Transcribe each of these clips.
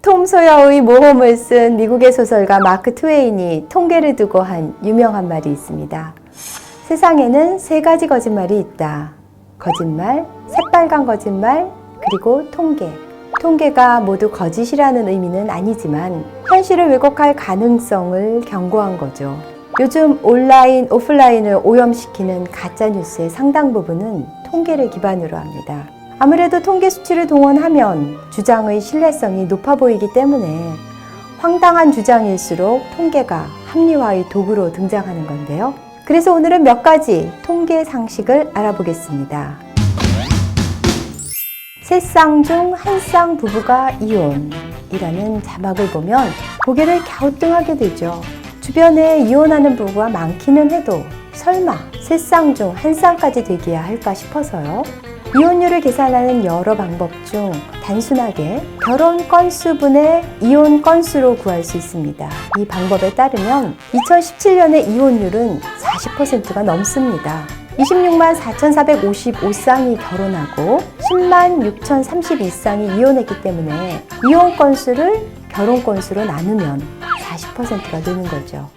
톰 소여의 모험을 쓴 미국의 소설가 마크 트웨인이 통계를 두고 한 유명한 말이 있습니다. 세상에는 세 가지 거짓말이 있다. 거짓말, 새빨간 거짓말, 그리고 통계. 통계가 모두 거짓이라는 의미는 아니지만 현실을 왜곡할 가능성을 경고한 거죠. 요즘 온라인, 오프라인을 오염시키는 가짜뉴스의 상당 부분은 통계를 기반으로 합니다. 아무래도 통계 수치를 동원하면 주장의 신뢰성이 높아 보이기 때문에 황당한 주장일수록 통계가 합리화의 도구로 등장하는 건데요. 그래서 오늘은 몇 가지 통계 상식을 알아보겠습니다. 세 쌍 중 한 쌍 부부가 이혼이라는 자막을 보면 고개를 갸우뚱하게 되죠. 주변에 이혼하는 부부가 많기는 해도 설마 세 쌍 중 한 쌍까지 되기야 할까 싶어서요. 이혼율을 계산하는 여러 방법 중 단순하게 결혼 건수분의 이혼 건수로 구할 수 있습니다. 이 방법에 따르면 2017년의 이혼율은 40%가 넘습니다. 26만 4,455쌍이 결혼하고 10만 6,032쌍이 이혼했기 때문에 이혼 건수를 결혼 건수로 나누면 40%가 되는 거죠.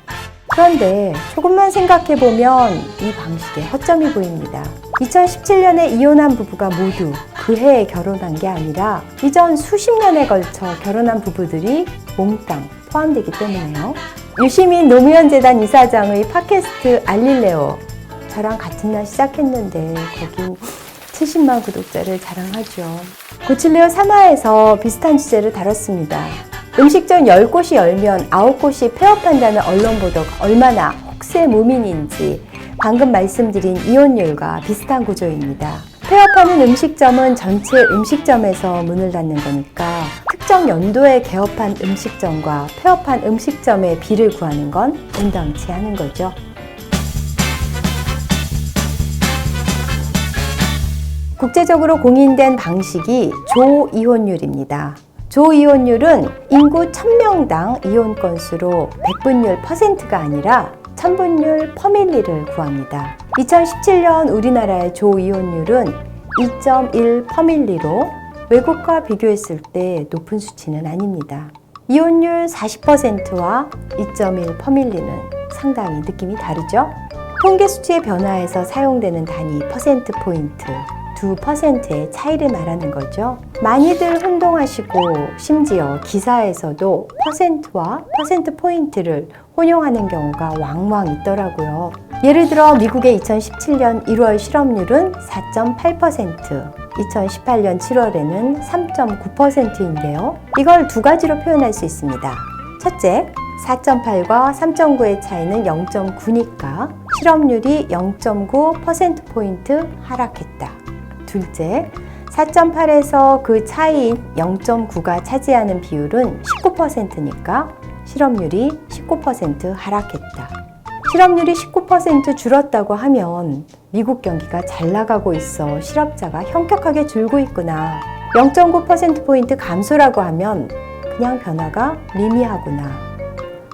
그런데 조금만 생각해보면 이 방식에 허점이 보입니다. 2017년에 이혼한 부부가 모두 그 해에 결혼한 게 아니라 이전 수십 년에 걸쳐 결혼한 부부들이 몽땅 포함되기 때문에요. 유시민 노무현 재단 이사장의 팟캐스트 알릴레오, 저랑 같은 날 시작했는데 거긴 70만 구독자를 자랑하죠. 고칠레오 3화에서 비슷한 주제를 다뤘습니다. 음식점 10곳이 열면 9곳이 폐업한다는 언론 보도가 얼마나 혹세무민인지 방금 말씀드린 이혼율과 비슷한 구조입니다. 폐업하는 음식점은 전체 음식점에서 문을 닫는 거니까 특정 연도에 개업한 음식점과 폐업한 음식점의 비를 구하는 건 온당치 않은 거죠. 국제적으로 공인된 방식이 조이혼율입니다. 조이혼율은 인구 1000명당 이혼 건수로 백분율 %가 아니라 천분율 퍼밀리를 구합니다. 2017년 우리나라의 조이혼율은 2.1 퍼밀리로 외국과 비교했을 때 높은 수치는 아닙니다. 이혼율 40%와 2.1 퍼밀리는 상당히 느낌이 다르죠? 통계 수치의 변화에서 사용되는 단위 %포인트, 2%의 차이를 말하는 거죠. 많이들 혼동하시고 심지어 기사에서도 %와 %포인트를 혼용하는 경우가 왕왕 있더라고요. 예를 들어 미국의 2017년 1월 실업률은 4.8%, 2018년 7월에는 3.9%인데요. 이걸 두 가지로 표현할 수 있습니다. 첫째, 4.8과 3.9의 차이는 0.9니까 실업률이 0.9%포인트 하락했다. 둘째, 4.8에서 그 차이인 0.9가 차지하는 비율은 19%니까 실업률이 19% 하락했다. 실업률이 19% 줄었다고 하면 미국 경기가 잘 나가고 있어 실업자가 현격하게 줄고 있구나. 0.9%포인트 감소라고 하면 그냥 변화가 미미하구나.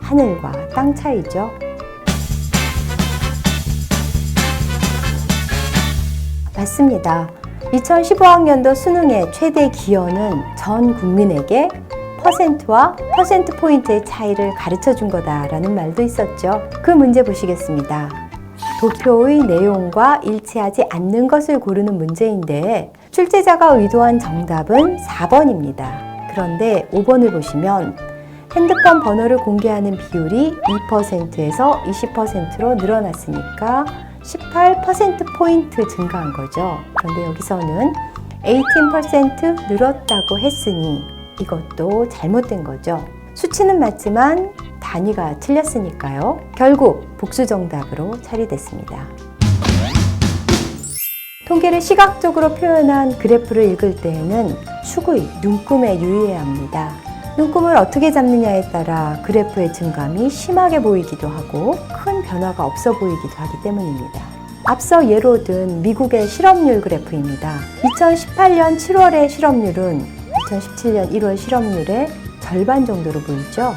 하늘과 땅 차이죠. 맞습니다. 2015학년도 수능의 최대 기여는 전 국민에게 %와 %포인트의 차이를 가르쳐 준 거다라는 말도 있었죠. 그 문제 보시겠습니다. 도표의 내용과 일치하지 않는 것을 고르는 문제인데 출제자가 의도한 정답은 4번입니다. 그런데 5번을 보시면 핸드폰 번호를 공개하는 비율이 2%에서 20%로 늘어났으니까 18%포인트 증가한 거죠. 그런데 여기서는 18% 늘었다고 했으니 이것도 잘못된 거죠. 수치는 맞지만 단위가 틀렸으니까요. 결국 복수 정답으로 처리됐습니다. 통계를 시각적으로 표현한 그래프를 읽을 때에는 축의 눈금에 유의해야 합니다. 눈금을 어떻게 잡느냐에 따라 그래프의 증감이 심하게 보이기도 하고 큰 변화가 없어 보이기도 하기 때문입니다. 앞서 예로 든 미국의 실업률 그래프입니다. 2018년 7월의 실업률은 2017년 1월 실업률의 절반 정도로 보이죠?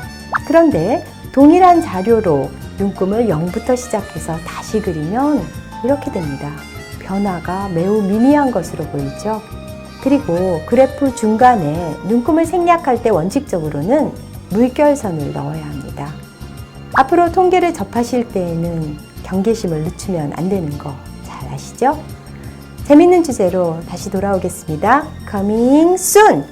그런데 동일한 자료로 눈금을 0부터 시작해서 다시 그리면 이렇게 됩니다. 변화가 매우 미미한 것으로 보이죠? 그리고 그래프 중간에 눈금을 생략할 때 원칙적으로는 물결선을 넣어야 합니다. 앞으로 통계를 접하실 때에는 경계심을 늦추면 안 되는 거 잘 아시죠? 재밌는 주제로 다시 돌아오겠습니다. Coming soon!